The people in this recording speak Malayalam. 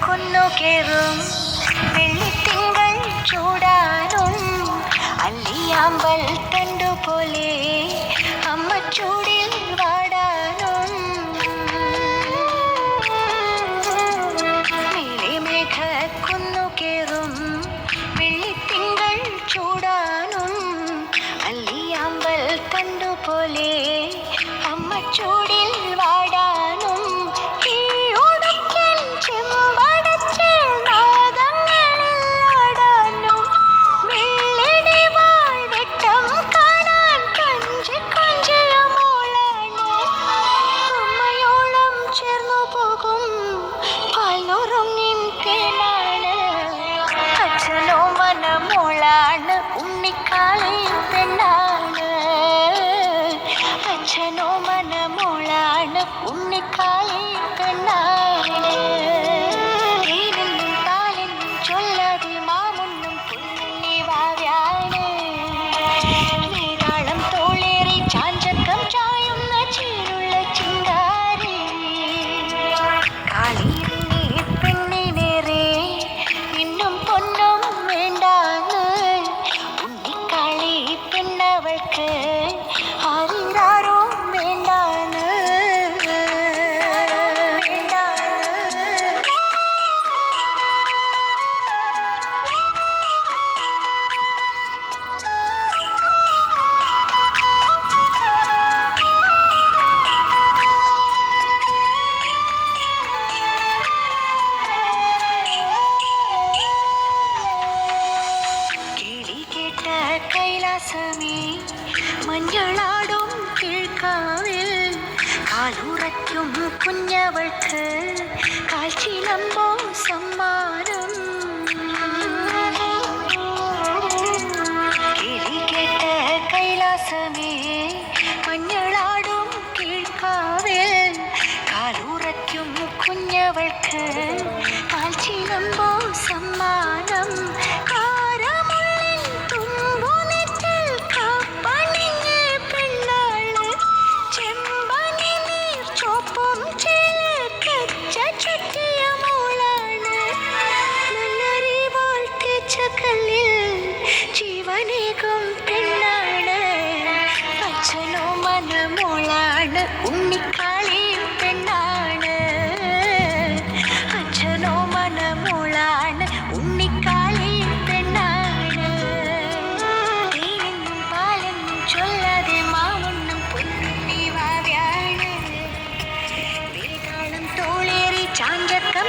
കുന്നുകേറും വെള്ളിത്തിങ്കൾ ചൂടാനും അല്ലിയാമ്പൽ തണ്ടുപോലെ അമ്മ ചൂടിൽ വാടാനും നീലിമേഘ കുന്നുകേറും വെള്ളിത്തിങ്കൾ ചൂടാനും അല്ലിയാമ്പൽ തണ്ടുപോലെ അമ്മ ചൂടിൽ വാടാനും ഉണ്ണിക്കാളി പെണ്ണാണ് അച്ഛനോ മനമോളാണ് ഉണ്ണിക്കാളി പെണ്ണാണ് തേനെന്നും പാലെന്നും ചൊല്ലാതെ മാമുണ്ണും പുല്ലി വാവ്യാണ് നേരാളം തോളേറി ചാഞ്ചക്കം ചായുന്ന ചീരുള്ള ചിങ്കാരി കാളിയിറങ്ങി പെണ്ണിനേറെ ഇന്നും പൊന്നും വേണ്ടാന്ന് പെണ്ണവൾക്ക് ആരാരോ വേണ്ടാന്ന് കൈലാസമേ മഞ്ഞളാടും കീഴ്ക്കാവിൽ കാലുറയ്ക്കും കുഞ്ഞവൾക്ക് കാൽച്ചിലമ്പോ സമ്മാനം കിളികേട്ട കൈലാസമേ മഞ്ഞളാടും കീഴ്ക്കാവിൽ കാലുറയ്ക്കും കുഞ്ഞവൾക്ക് കാൽച്ചിലമ്പോ സമ്മാനം ജീവനേകും പെണ്ണാണ് അച്ഛനോ മനമോളാണ് ഉണ്ണിക്കാളി പെണ്ണാണ് അച്ഛനോ മനമോളാണ് ഉണ്ണിക്കാളി പെണ്ണാണ് തേനെന്നും പാലെന്നും ചൊല്ലാതെ മാവുണ്ണും പൊന്നി വാവ്യാണ് വേതാളം തോളേറി ചാഞ്ചക്കം